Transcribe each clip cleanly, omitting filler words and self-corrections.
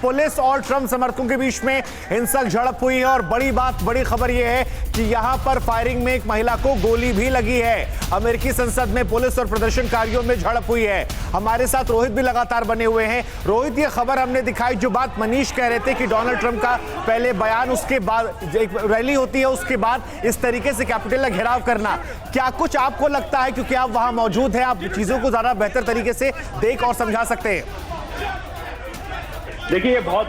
Police और Trump समर्थकों के बीच में हिंसक झड़प हुई है और बड़ी खबर यह है कि यहां पर फायरिंग में एक महिला को गोली भी लगी है। अमेरिकी संसद में पुलिस और प्रदर्शनकारियों में झड़प हुई है। हमारे साथ रोहित भी लगातार बने हुए हैं। रोहित, ये खबर हमने दिखाई, जो बात मनीष कह रहे थे कि डोनाल्ड ट्रंप का पहले बयान, उसके बाद एक रैली होती है, उसके बाद इस तरीके से कैपिटल का घेराव करना, क्या कुछ आपको लगता है, क्योंकि आप वहां मौजूद हैं, आप चीजों को ज्यादा बेहतर तरीके से देख और समझा सकते हैं? देखिए, ये बहुत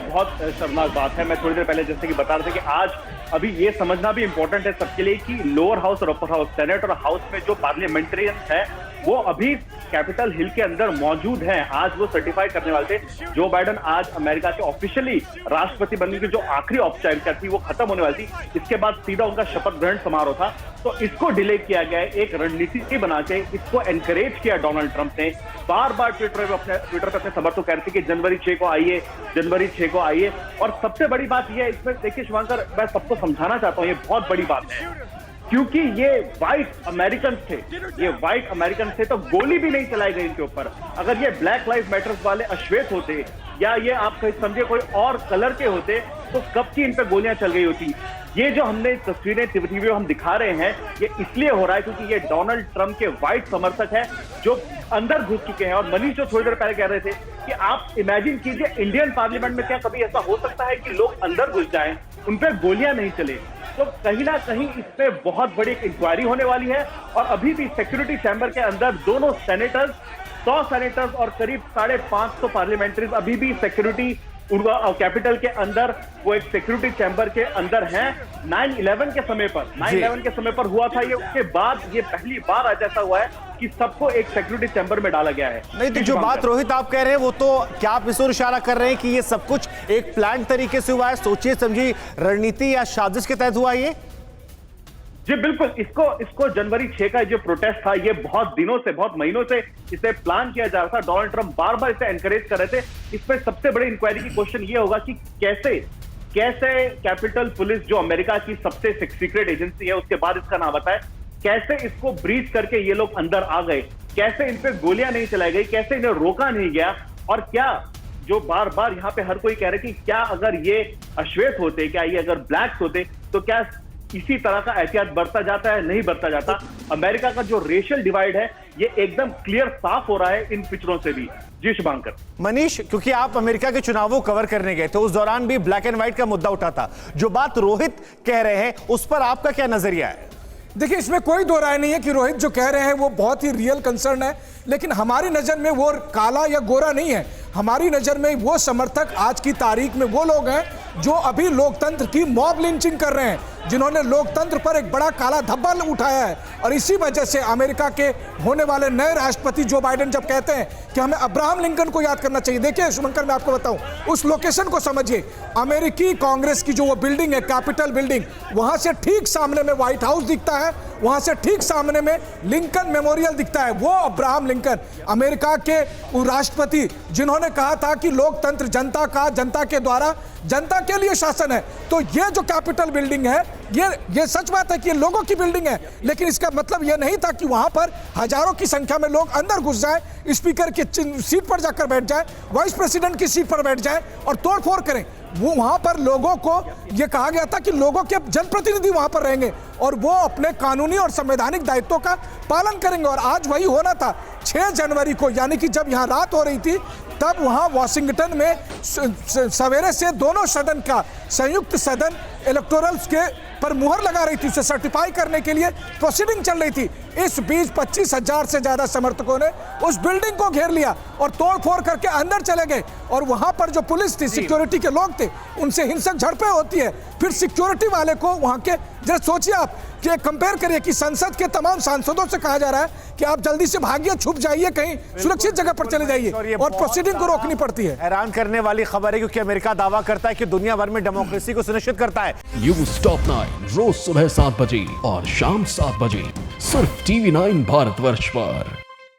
शर्मनाक बात है। मैं थोड़ी देर पहले जैसे कि बता रहे थे कि आज अभी ये समझना भी इंपॉर्टेंट है सबके लिए कि लोअर हाउस और अपर हाउस, सेनेट और हाउस में जो पार्लियामेंटेरियंस है वो अभी कैपिटल हिल के अंदर मौजूद हैं। आज वो सर्टिफाई करने वाले थे। जो बाइडेन आज अमेरिका के ऑफिशियली राष्ट्रपति बनने की जो आखिरी औपचारिकता थी वो खत्म होने वाली थी। इसके बाद सीधा उनका शपथ ग्रहण समारोह था, तो इसको डिले किया गया। एक रणनीति बना के इसको एनकरेज किया डोनाल्ड ट्रंप ने। बार बार ट्विटर पे अपने समर्थक कह रहे थे कि जनवरी 6 को आइए, जनवरी 6 को आइए। और सबसे बड़ी बात यह है इसमें, देखिए शुभांकर, मैं सबको समझाना चाहता हूं, ये बहुत बड़ी बात है क्योंकि ये व्हाइट अमेरिकन थे, तो गोली भी नहीं चलाई गई इनके ऊपर। अगर ये ब्लैक लाइव मैटर्स वाले अश्वेत होते या ये आप समझे कोई और कलर के होते तो कब की इन पे गोलियां चल गई होती। ये जो हमने तस्वीरें टीवी में हम दिखा रहे हैं, ये इसलिए हो रहा है क्योंकि ये डोनाल्ड ट्रंप के व्हाइट समर्थक हैं जो अंदर घुस चुके हैं। और मनीष जो थोड़ी देर पहले कह रहे थे कि आप इमेजिन कीजिए, इंडियन पार्लियामेंट में क्या कभी ऐसा हो सकता है कि लोग अंदर घुस जाएं, उन पे गोलियां नहीं चले? तो कहीं ना कहीं इस पे बहुत बड़ी इंक्वायरी होने वाली है। और अभी भी सिक्योरिटी चैम्बर के अंदर दोनों सेनेटर्स, 100 सेनेटर्स और करीब 550 पार्लियामेंट्रीज अभी भी सिक्योरिटी कैपिटल के अंदर, वो एक सिक्योरिटी चैम्बर के अंदर हैं। 9/11 के समय पर हुआ था ये, उसके बाद ये पहली बार आज ऐसा हुआ है कि सबको एक सिक्योरिटी चैम्बर में डाला गया है। नहीं तो जो बात रोहित आप कह रहे हैं वो तो, क्या आप इस ओर इशारा कर रहे हैं कि ये सब कुछ एक प्लान तरीके से हुआ है, सोची समझी रणनीति या साजिश के तहत हुआ ये? जी बिल्कुल। इसको जनवरी 6 का जो प्रोटेस्ट था, ये बहुत दिनों से, बहुत महीनों से इसे प्लान किया जा रहा था। डोनाल्ड ट्रंप बार बार इसे एनकरेज कर रहे थे। इसमें सबसे बड़ी इंक्वायरी की क्वेश्चन ये होगा कि कैसे कैपिटल पुलिस, जो अमेरिका की सबसे सीक्रेट एजेंसी है, उसके बाद इसका नाम आता है, कैसे इसको ब्रीच करके ये लोग अंदर आ गए, कैसे इन पे गोलियां नहीं चलाई गई, कैसे इन्हें रोका नहीं गया। और क्या जो बार बार यहाँ पे हर कोई कह रहे कि क्या अगर ये अश्वेत होते, क्या ये अगर ब्लैक्स होते, तो क्या इसी तरह का एहतियात बरता जाता है? नहीं बरता जाता। अमेरिका का जो रेशियल डिवाइड है ये एकदम क्लियर, साफ हो रहा है इन पिक्चरों से भी। जी शुभांकर। मनीष, क्योंकि आप अमेरिका के चुनावों कवर करने गए थे, उस दौरान भी ब्लैक एंड व्हाइट का मुद्दा उठा था। जो बात रोहित कह रहे हैं उस पर आपका क्या नजरिया है? देखिए, इसमें कोई दो राय नहीं है कि रोहित जो कह रहे हैं वो बहुत ही रियल कंसर्न है, लेकिन हमारी नजर में वो काला या गोरा नहीं है। हमारी नजर में वो समर्थक आज की तारीख में वो लोग हैं जो अभी लोकतंत्र की मॉब लिंचिंग कर रहे हैं, जिन्होंने लोकतंत्र पर एक बड़ा काला धब्बा उठाया है। और इसी वजह से अमेरिका के होने वाले नए राष्ट्रपति जो बाइडेन जब कहते हैं कि हमें अब्राहम लिंकन को याद करना चाहिए, देखिए शुभंकर, मैं आपको बताऊं, उस लोकेशन को समझिए। अमेरिकी कांग्रेस की जो वो बिल्डिंग है, कैपिटल बिल्डिंग, वहां से ठीक सामने में व्हाइट हाउस दिखता है, वहां से ठीक सामने में लिंकन मेमोरियल दिखता है। वो अब्राहम लिंकन, अमेरिका के राष्ट्रपति, जिन्होंने कहा था कि लोकतंत्र जनता का, जनता के द्वारा, जनता के लिए शासन है। तो ये जो कैपिटल बिल्डिंग है, ये सच बात है कि ये लोगों की बिल्डिंग है, लेकिन इसका मतलब ये नहीं था कि वहां पर हजारों की संख्या में लोग अंदर घुस जाए, स्पीकर की सीट पर जाकर बैठ जाए, वाइस प्रेसिडेंट की सीट पर बैठ जाए और तोड़फोड़ करें। वो वहां पर लोगों को ये कहा गया था कि लोगों के जनप्रतिनिधि वहां पर रहेंगे और वो अपने कानूनी और संवैधानिक दायित्वों का पालन करेंगे। और आज वही होना था 6 जनवरी को, यानी कि जब यहां रात हो रही थी, तब वहां वॉशिंगटन में सवेरे से दोनों सदन का, संयुक्त सदन इलेक्टोरल्स के पर मुहर लगा रही थी, उसे सर्टिफाई करने के लिए प्रोसीडिंग चल रही थी। इस बीच 25,000 से ज्यादा समर्थकों ने उस बिल्डिंग को घेर लिया और तोड़फोड़ करके अंदर चले गए। और वहां पर जो पुलिस थी, सिक्योरिटी के लोग थे, उनसे हिंसक झड़पें होती है। फिर सिक्योरिटी वाले को वहां के, जरा सोचिए आप कि कंपेयर करिए कि संसद के तमाम सांसदों से कहा जा रहा है कि आप जल्दी से भागिए, छुप जाइए, कहीं सुरक्षित जगह पर चले जाइए, और प्रोसीडिंग को रोकनी पड़ती है। हैरान करने वाली खबर है, क्योंकि अमेरिका दावा करता है कि दुनिया भर में डेमोक्रेसी को सुनिश्चित करता है। न्यूज़ टॉप 9 रोज सुबह 7 बजे और शाम 7 बजे सिर्फ TV9 भारतवर्ष पर।